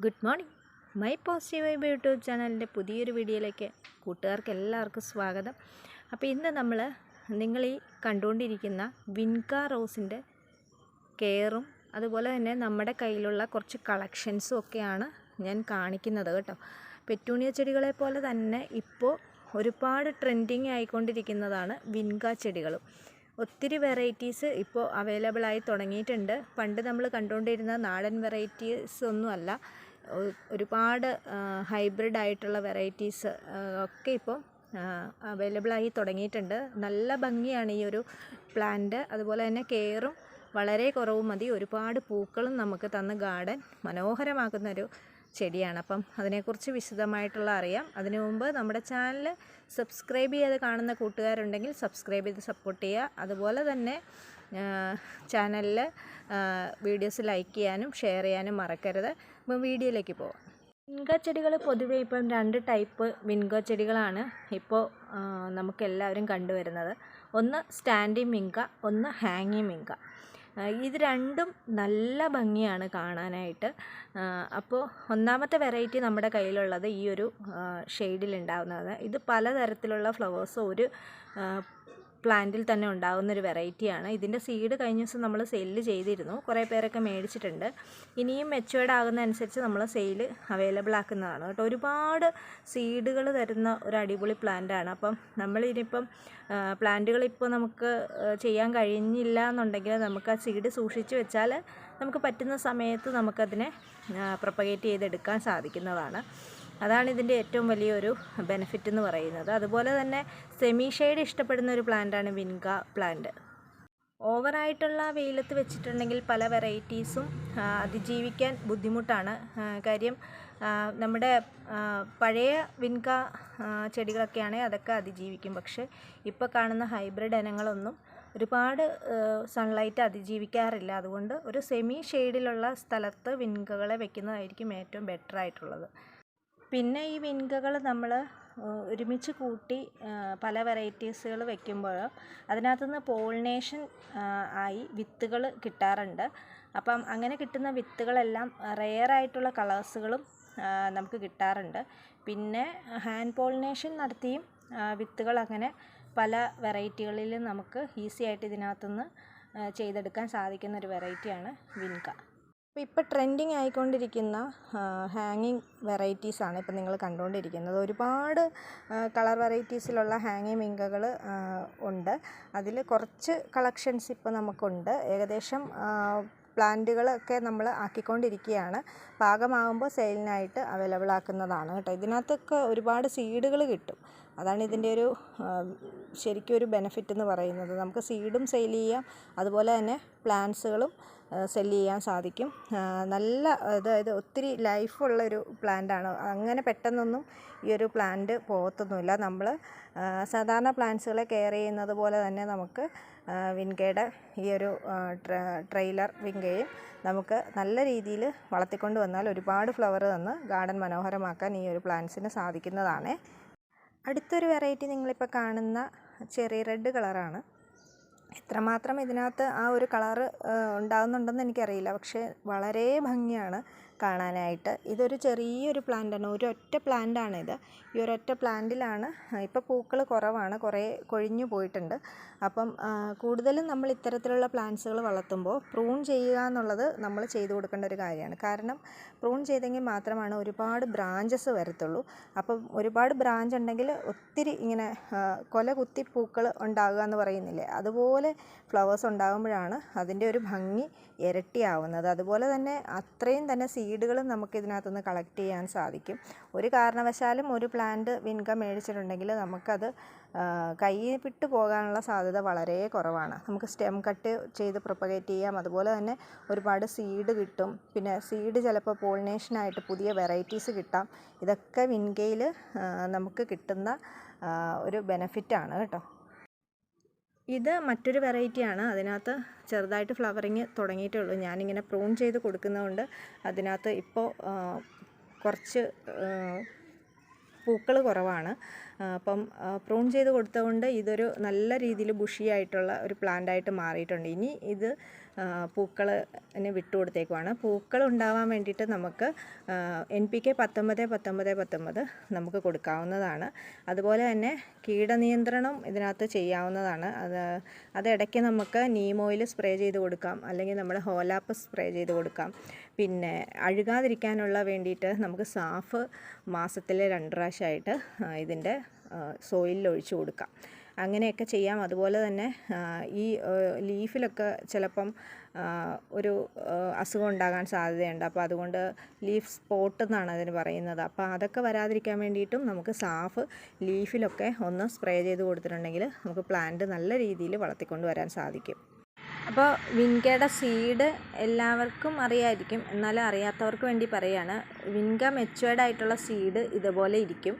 Good morning. My positive vibe YouTube ചാനലിൻ്റെ പുതിയൊരു വീഡിയോയിലേക്ക് കൂട്ടുകാർക്ക് എല്ലാവർക്കും സ്വാഗതം. അപ്പോൾ ഇന്ന് നിങ്ങൾ ഈ കണ്ടുകൊണ്ടിരിക്കുന്ന വിൻക റോസിൻ്റെ കെയറും അതുപോലെ തന്നെ നമ്മുടെ കയ്യിലുള്ള കുറച്ച് കളക്ഷൻസും ഒക്കെയാണ് ഞാൻ കാണിക്കുന്നത് കേട്ടോ. പെറ്റൂണിയ ചെടികളെ പോലെ തന്നെ ഇപ്പോൾ ഒരുപാട് ട്രെൻഡിങ് ആയിക്കൊണ്ടിരിക്കുന്നതാണ് വിൻക ചെടികളും. ഒത്തിരി വെറൈറ്റീസ് ഇപ്പോൾ അവൈലബിൾ ആയി തുടങ്ങിയിട്ടുണ്ട്. പണ്ട് നമ്മൾ കണ്ടുകൊണ്ടിരുന്ന നാടൻ വെറൈറ്റീസ് ഒന്നുമല്ല, ഒരുപാട് ഹൈബ്രിഡ് ആയിട്ടുള്ള വെറൈറ്റീസ് ഒക്കെ ഇപ്പോൾ അവൈലബിൾ ആയി തുടങ്ങിയിട്ടുണ്ട്. നല്ല ഭംഗിയാണ് ഈ ഒരു പ്ലാന്റ്. അതുപോലെ തന്നെ കെയറും വളരെ കുറവ് മതി. ഒരുപാട് പൂക്കളും നമുക്ക് തന്ന് ഗാർഡൻ മനോഹരമാക്കുന്നൊരു ചെടിയാണ്. അപ്പം അതിനെക്കുറിച്ച് വിശദമായിട്ടുള്ള അറിയാം. അതിനു മുമ്പ് നമ്മുടെ ചാനൽ സബ്സ്ക്രൈബ് ചെയ്ത് കാണുന്ന കൂട്ടുകാരുണ്ടെങ്കിൽ സബ്സ്ക്രൈബ് ചെയ്ത് സപ്പോർട്ട് ചെയ്യുക. അതുപോലെ തന്നെ ചാനലിൽ വീഡിയോസ് ലൈക്ക് ചെയ്യാനും ഷെയർ ചെയ്യാനും മറക്കരുത്. അപ്പം വീഡിയോയിലേക്ക് പോവാം. വിൻക ചെടികൾ പൊതുവേ ഇപ്പം 2 ടൈപ്പ് വിൻക ചെടികളാണ് ഇപ്പോൾ നമുക്കെല്ലാവരും കണ്ടുവരുന്നത്. ഒന്ന് സ്റ്റാൻഡിങ് വിൻക, ഒന്ന് ഹാങ്ങിങ് വിൻക. ഇത് രണ്ടും നല്ല ഭംഗിയാണ് കാണാനായിട്ട്. അപ്പോൾ ഒന്നാമത്തെ വെറൈറ്റി നമ്മുടെ കയ്യിലുള്ളത് ഈ ഒരു ഷെയ്ഡിലുണ്ടാകുന്നത്. ഇത് പലതരത്തിലുള്ള ഫ്ലവേഴ്സ് ഒരു പ്ലാന്റിൽ തന്നെ ഉണ്ടാകുന്നൊരു വെറൈറ്റിയാണ്. ഇതിൻ്റെ സീഡ് കഴിഞ്ഞ ദിവസം നമ്മൾ സെയിൽ ചെയ്തിരുന്നു. കുറേ പേരൊക്കെ മേടിച്ചിട്ടുണ്ട്. ഇനിയും മെച്ചുവേർഡ് ആകുന്ന അനുസരിച്ച് നമ്മൾ സെയിൽ അവൈലബിൾ ആക്കുന്നതാണ് കേട്ടോ. ഒരുപാട് സീഡുകൾ തരുന്ന ഒരു അടിപൊളി പ്ലാന്റാണ്. അപ്പം നമ്മളിനിയിപ്പം പ്ലാന്റുകൾ ഇപ്പോൾ നമുക്ക് ചെയ്യാൻ കഴിഞ്ഞില്ല എന്നുണ്ടെങ്കിൽ നമുക്ക് ആ സീഡ് സൂക്ഷിച്ച് വെച്ചാൽ നമുക്ക് പറ്റുന്ന സമയത്ത് നമുക്കതിനെ പ്രൊപ്പഗേറ്റ് ചെയ്തെടുക്കാൻ സാധിക്കുന്നതാണ്. അതാണ് ഇതിൻ്റെ ഏറ്റവും വലിയൊരു ബെനിഫിറ്റ് എന്ന് പറയുന്നത്. അതുപോലെ തന്നെ സെമി ഷെയ്ഡ് ഇഷ്ടപ്പെടുന്ന ഒരു പ്ലാന്റാണ് വിൻക പ്ലാന്റ്. ഓവറായിട്ടുള്ള വെയിലത്ത് വെച്ചിട്ടുണ്ടെങ്കിൽ പല വെറൈറ്റീസും അതിജീവിക്കാൻ ബുദ്ധിമുട്ടാണ്. കാര്യം നമ്മുടെ പഴയ വിൻക ചെടികളൊക്കെയാണെങ്കിൽ അതൊക്കെ അതിജീവിക്കും. പക്ഷേ ഇപ്പോൾ കാണുന്ന ഹൈബ്രിഡ് ഇനങ്ങളൊന്നും ഒരുപാട് സൺലൈറ്റ് അതിജീവിക്കാറില്ല. അതുകൊണ്ട് ഒരു സെമി ഷെയ്ഡിലുള്ള സ്ഥലത്ത് വിൻകകളെ വെക്കുന്നതായിരിക്കും ഏറ്റവും ബെറ്റർ ആയിട്ടുള്ളത്. പിന്നെ ഈ വിൻകകൾ നമ്മൾ ഒരുമിച്ച് കൂട്ടി പല വെറൈറ്റീസുകൾ വെക്കുമ്പോൾ അതിനകത്തുനിന്ന് പോളിനേഷൻ ആയി വിത്തുകൾ കിട്ടാറുണ്ട്. അപ്പം അങ്ങനെ കിട്ടുന്ന വിത്തുകളെല്ലാം റെയറായിട്ടുള്ള കളേഴ്സുകളും നമുക്ക് കിട്ടാറുണ്ട്. പിന്നെ ഹാൻഡ് പോളിനേഷൻ നടത്തിയും വിത്തുകൾ അങ്ങനെ പല വെറൈറ്റികളിലും നമുക്ക് ഈസി ആയിട്ട് ഇതിനകത്തുനിന്ന് ചെയ്തെടുക്കാൻ സാധിക്കുന്ന ഒരു വെറൈറ്റിയാണ് വിൻക. ഇപ്പോൾ ട്രെൻഡിങ് ആയിക്കൊണ്ടിരിക്കുന്ന ഹാങ്ങിങ് വെറൈറ്റീസാണ് ഇപ്പോൾ നിങ്ങൾ കണ്ടുകൊണ്ടിരിക്കുന്നത്. ഒരുപാട് കളർ വെറൈറ്റീസിലുള്ള ഹാങ്ങിങ് വിൻകകൾ ഉണ്ട്. അതിൽ കുറച്ച് കളക്ഷൻസ് ഇപ്പോൾ നമുക്കുണ്ട്. ഏകദേശം പ്ലാന്റുകളൊക്കെ നമ്മൾ ആക്കിക്കൊണ്ടിരിക്കുകയാണ്. പാകമാകുമ്പോൾ സെയിലിനായിട്ട് അവൈലബിൾ ആക്കുന്നതാണ് കേട്ടോ. ഇതിനകത്തൊക്കെ ഒരുപാട് സീഡുകൾ കിട്ടും. അതാണ് ഇതിൻ്റെ ഒരു ശരിക്കും ഒരു ബെനിഫിറ്റ് എന്ന് പറയുന്നത്. നമുക്ക് സീഡും സെയിൽ ചെയ്യാം, അതുപോലെ തന്നെ പ്ലാന്റ്സുകളും സെല്ല് ചെയ്യാൻ സാധിക്കും. നല്ല അതായത് ഒത്തിരി ലൈഫുള്ളൊരു പ്ലാന്റാണ്. അങ്ങനെ പെട്ടെന്നൊന്നും ഈ ഒരു പ്ലാന്റ് പോകത്തൊന്നുമില്ല. നമ്മൾ സാധാരണ പ്ലാന്റ്സുകളെ കെയർ ചെയ്യുന്നത് പോലെ തന്നെ നമുക്ക് വിൻകയുടെ ഈ ഒരു ട്രെയിലർ വിൻകയും നമുക്ക് നല്ല രീതിയിൽ വളർത്തിക്കൊണ്ട് വന്നാൽ ഒരുപാട് ഫ്ലവർ തന്ന് ഗാർഡൻ മനോഹരമാക്കാൻ ഈ ഒരു പ്ലാന്റ്സിന് സാധിക്കുന്നതാണ്. അടുത്തൊരു വെറൈറ്റി നിങ്ങളിപ്പോൾ കാണുന്ന ചെറി റെഡ് കളറാണ്. എത്രമാത്രം ഇതിനകത്ത് ആ ഒരു കളറ് ഉണ്ടാകുന്നുണ്ടെന്ന് എനിക്കറിയില്ല, പക്ഷേ വളരെ ഭംഗിയാണ് കാണാനായിട്ട്. ഇതൊരു ചെറിയൊരു പ്ലാന്റാണ്, ഒരൊറ്റ പ്ലാന്റാണിത്. ഈ ഒരൊറ്റ പ്ലാന്റിലാണ് ഇപ്പോൾ പൂക്കൾ കുറവാണ്, കുറേ കൊഴിഞ്ഞു പോയിട്ടുണ്ട്. അപ്പം കൂടുതലും നമ്മൾ ഇത്തരത്തിലുള്ള പ്ലാന്റ്സുകൾ വളർത്തുമ്പോൾ പ്രൂൺ ചെയ്യുക എന്നുള്ളത് നമ്മൾ ചെയ്തു കൊടുക്കേണ്ട ഒരു കാര്യമാണ്. കാരണം പ്രൂൺ ചെയ്തെങ്കിൽ മാത്രമാണ് ഒരുപാട് ബ്രാഞ്ചസ് വരത്തുള്ളൂ. അപ്പം ഒരുപാട് ബ്രാഞ്ച് ഉണ്ടെങ്കിൽ ഒത്തിരി ഇങ്ങനെ കൊല കുത്തി പൂക്കൾ ഉണ്ടാകുക എന്ന് പറയുന്നില്ലേ, അതുപോലെ ഫ്ലവേഴ്സ് ഉണ്ടാകുമ്പോഴാണ് അതിൻ്റെ ഒരു ഭംഗി ഇരട്ടിയാവുന്നത്. അതുപോലെ തന്നെ അത്രയും തന്നെ സീഡുകളും നമുക്ക് ഇതിനകത്തുനിന്ന് കളക്ട് ചെയ്യാൻ സാധിക്കും. ഒരു കാരണവശാലും ഒരു പ്ലാന്റ് വിൻക മേടിച്ചിട്ടുണ്ടെങ്കിൽ നമുക്കത് കയ്യിൽ വിട്ട് പോകാനുള്ള സാധ്യത വളരെ കുറവാണ്. നമുക്ക് സ്റ്റെം കട്ട് ചെയ്ത് പ്രൊപ്പഗേറ്റ് ചെയ്യാം. അതുപോലെ തന്നെ ഒരുപാട് സീഡ് കിട്ടും. പിന്നെ സീഡ് ചിലപ്പോൾ പോളിനേഷനായിട്ട് പുതിയ വെറൈറ്റീസ് കിട്ടാം. ഇതൊക്കെ വിൻകയിൽ നമുക്ക് കിട്ടുന്ന ഒരു ബെനിഫിറ്റാണ് കേട്ടോ. ഇത് മറ്റൊരു വെറൈറ്റിയാണ്. അതിനകത്ത് ചെറുതായിട്ട് ഫ്ലവറിങ് തുടങ്ങിയിട്ടേ ഉള്ളൂ. ഞാനിങ്ങനെ പ്രൂൺ ചെയ്ത് കൊടുക്കുന്നതുകൊണ്ട് അതിനകത്ത് ഇപ്പോൾ കുറച്ച് പൂക്കൾ കുറവാണ്. അപ്പം പ്രൂൺ ചെയ്ത് കൊടുത്തതുകൊണ്ട് ഇതൊരു നല്ല രീതിയിൽ ബുഷിയായിട്ടുള്ള ഒരു പ്ലാന്റായിട്ട് മാറിയിട്ടുണ്ട്. ഇനി ഇത് പൂക്കളിന് വിട്ടുകൊടുത്തേക്കുവാണ്. പൂക്കൾ ഉണ്ടാവാൻ വേണ്ടിയിട്ട് നമുക്ക് NPK 19-19-19 നമുക്ക് കൊടുക്കാവുന്നതാണ്. അതുപോലെ തന്നെ കീടനിയന്ത്രണം ഇതിനകത്ത് ചെയ്യാവുന്നതാണ്. അത് ഇടയ്ക്ക് നമുക്ക് നീം ഓയിൽ സ്പ്രേ ചെയ്ത് കൊടുക്കാം, അല്ലെങ്കിൽ നമ്മൾ ഹോലാപ്പ് സ്പ്രേ ചെയ്ത് കൊടുക്കാം. പിന്നെ അഴുകാതിരിക്കാനുള്ള വേണ്ടിയിട്ട് നമുക്ക് സാഫ് മാസത്തിൽ 2 പ്രാവശ്യമായിട്ട് ഇതിൻ്റെ സോയിലിൽ ഒഴിച്ചു കൊടുക്കാം. അങ്ങനെയൊക്കെ ചെയ്യാം. അതുപോലെ തന്നെ ഈ ലീഫിലൊക്കെ ചിലപ്പം ഒരു അസുഖം ഉണ്ടാകാൻ സാധ്യതയുണ്ട്. അപ്പോൾ അതുകൊണ്ട് ലീഫ് സ്പോട്ട് എന്നാണ് അതിന് പറയുന്നത്. അപ്പോൾ അതൊക്കെ വരാതിരിക്കാൻ വേണ്ടിയിട്ടും നമുക്ക് സാഫ് ലീഫിലൊക്കെ ഒന്ന് സ്പ്രേ ചെയ്ത് കൊടുത്തിട്ടുണ്ടെങ്കിൽ നമുക്ക് പ്ലാന്റ് നല്ല രീതിയിൽ വളർത്തിക്കൊണ്ട് വരാൻ സാധിക്കും. അപ്പോൾ വിൻകയുടെ സീഡ് എല്ലാവർക്കും അറിയായിരിക്കും, എന്നാലും അറിയാത്തവർക്ക് വേണ്ടി പറയുകയാണ്. വിൻക മെച്ചുവേർഡ് ആയിട്ടുള്ള സീഡ് ഇതുപോലെ ഇരിക്കും.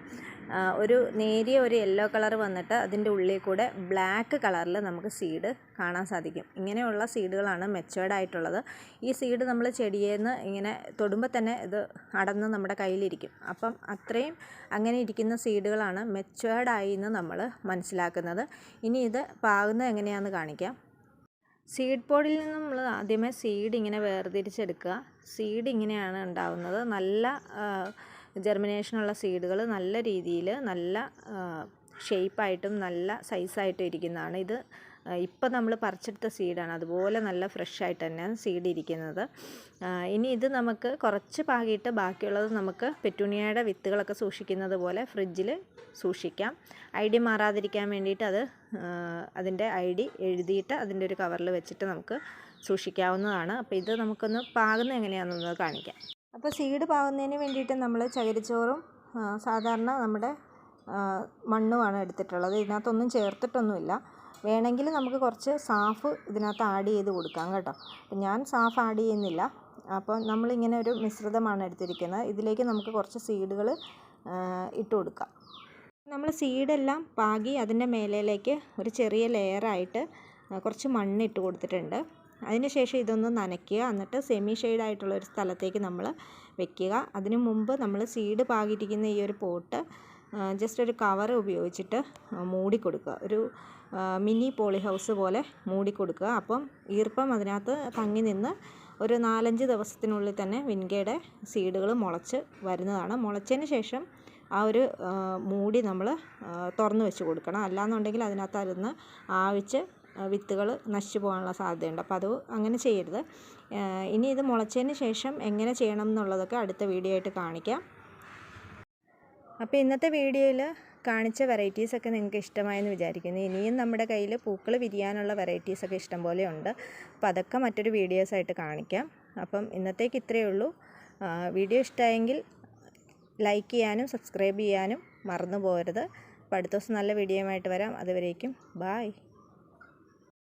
ഒരു നേരിയ ഒരു യെല്ലോ കളർ വന്നിട്ട് അതിൻ്റെ ഉള്ളിൽ കൂടെ ബ്ലാക്ക് കളറിൽ നമുക്ക് സീഡ് കാണാൻ സാധിക്കും. ഇങ്ങനെയുള്ള സീഡുകളാണ് മെച്ചുവേർഡ് ആയിട്ടുള്ളത്. ഈ സീഡ് നമ്മൾ ചെടിയിൽ നിന്ന് ഇങ്ങനെ തൊടുമ്പോൾ തന്നെ ഇത് അടന്ന് നമ്മുടെ കയ്യിലിരിക്കും. അപ്പം അത്രയും അങ്ങനെ ഇരിക്കുന്ന സീഡുകളാണ് മെച്ചുവേർഡ് ആയി എന്ന് നമ്മൾ മനസ്സിലാക്കുന്നത്. ഇനി ഇത് പാകുന്നത് എങ്ങനെയാണെന്ന് കാണിക്കാം. സീഡ് പോഡിൽ നിന്ന് നമ്മൾ ആദ്യമേ സീഡ് ഇങ്ങനെ വേർതിരിച്ചെടുക്കുക. സീഡ് ഇങ്ങനെയാണ് ഉണ്ടാവുന്നത്. നല്ല ജെർമിനേഷനുള്ള സീഡുകൾ നല്ല രീതിയിൽ നല്ല ഷേപ്പായിട്ടും നല്ല സൈസായിട്ടും ഇരിക്കുന്നതാണ്. ഇത് ഇപ്പം നമ്മൾ പറിച്ചെടുത്ത സീഡാണ്. അതുപോലെ നല്ല ഫ്രഷ് ആയിട്ട് തന്നെയാണ് സീഡ് ഇരിക്കുന്നത്. ഇനി ഇത് നമുക്ക് കുറച്ച് പാകിയിട്ട് ബാക്കിയുള്ളത് നമുക്ക് പെറ്റൂണിയയുടെ വിത്തുകളൊക്കെ സൂക്ഷിക്കുന്നത് പോലെ ഫ്രിഡ്ജിൽ സൂക്ഷിക്കാം. ID മാറാതിരിക്കാൻ വേണ്ടിയിട്ട് അതിൻ്റെ ID എഴുതിയിട്ട് അതിൻ്റെ ഒരു കവറിൽ വെച്ചിട്ട് നമുക്ക് സൂക്ഷിക്കാവുന്നതാണ്. അപ്പോൾ ഇത് നമുക്കൊന്ന് പാകുന്നത് എങ്ങനെയാണെന്ന് കാണിക്കാം. അപ്പോൾ സീഡ് പാകുന്നതിന് വേണ്ടിയിട്ട് നമ്മൾ ചകിരിച്ചോറും സാധാരണ നമ്മുടെ മണ്ണുമാണ് എടുത്തിട്ടുള്ളത്. ഇതിനകത്തൊന്നും ചേർത്തിട്ടൊന്നുമില്ല. വേണമെങ്കിൽ നമുക്ക് കുറച്ച് സാഫ് ഇതിനകത്ത് ആഡ് ചെയ്ത് കൊടുക്കാം കേട്ടോ. അപ്പം ഞാൻ സാഫ് ആഡ് ചെയ്യുന്നില്ല. അപ്പോൾ നമ്മളിങ്ങനെ ഒരു മിശ്രിതമാണ് എടുത്തിരിക്കുന്നത്. ഇതിലേക്ക് നമുക്ക് കുറച്ച് സീഡുകൾ ഇട്ട് കൊടുക്കാം. നമ്മൾ സീഡെല്ലാം പാകി അതിൻ്റെ മേലേലേക്ക് ഒരു ചെറിയ ലെയറായിട്ട് കുറച്ച് മണ്ണ് ഇട്ട് കൊടുത്തിട്ടുണ്ട്. അതിനുശേഷം ഇതൊന്ന് നനയ്ക്കുക. എന്നിട്ട് സെമി ഷെയ്ഡായിട്ടുള്ള ഒരു സ്ഥലത്തേക്ക് നമ്മൾ വെക്കുക. അതിനു മുമ്പ് നമ്മൾ സീഡ് പാകിയിരിക്കുന്ന ഈ ഒരു പോട്ട് ജസ്റ്റ് ഒരു കവർ ഉപയോഗിച്ചിട്ട് മൂടി കൊടുക്കുക. ഒരു മിനി പോളി ഹൗസ് പോലെ മൂടി കൊടുക്കുക. അപ്പം ഈർപ്പം അതിനകത്ത് തങ്ങി നിന്ന് ഒരു 4-5 ദിവസത്തിനുള്ളിൽ തന്നെ വിൻകയുടെ സീഡുകൾ മുളച്ച് വരുന്നതാണ്. മുളച്ചതിന് ശേഷം ആ ഒരു മൂടി നമ്മൾ തുറന്ന് വെച്ച് കൊടുക്കണം. അല്ലാന്നുണ്ടെങ്കിൽ അതിനകത്ത് അതിന്ന് ആവിച്ച് വിത്തുകൾ നശിച്ചു പോകാനുള്ള സാധ്യതയുണ്ട്. അപ്പോൾ അത് അങ്ങനെ ചെയ്യരുത്. ഇനി ഇത് മുളച്ചതിന് ശേഷം എങ്ങനെ ചെയ്യണം എന്നുള്ളതൊക്കെ അടുത്ത വീഡിയോ ആയിട്ട് കാണിക്കാം. അപ്പോൾ ഇന്നത്തെ വീഡിയോയിൽ കാണിച്ച വെറൈറ്റീസൊക്കെ നിങ്ങൾക്ക് ഇഷ്ടമായെന്ന് വിചാരിക്കുന്നു. ഇനിയും നമ്മുടെ കയ്യിൽ പൂക്കൾ വിരിയാനുള്ള വെറൈറ്റീസൊക്കെ ഇഷ്ടം പോലെ ഉണ്ട്. അപ്പോൾ അതൊക്കെ മറ്റൊരു വീഡിയോസായിട്ട് കാണിക്കാം. അപ്പം ഇന്നത്തേക്ക് ഇത്രയേ ഉള്ളൂ. വീഡിയോ ഇഷ്ടമായെങ്കിൽ ലൈക്ക് ചെയ്യാനും സബ്സ്ക്രൈബ് ചെയ്യാനും മറന്നു പോകരുത്. അപ്പോൾ അടുത്ത ദിവസം നല്ല വീഡിയോയുമായിട്ട് വരാം. അതുവരേക്കും ബായ്.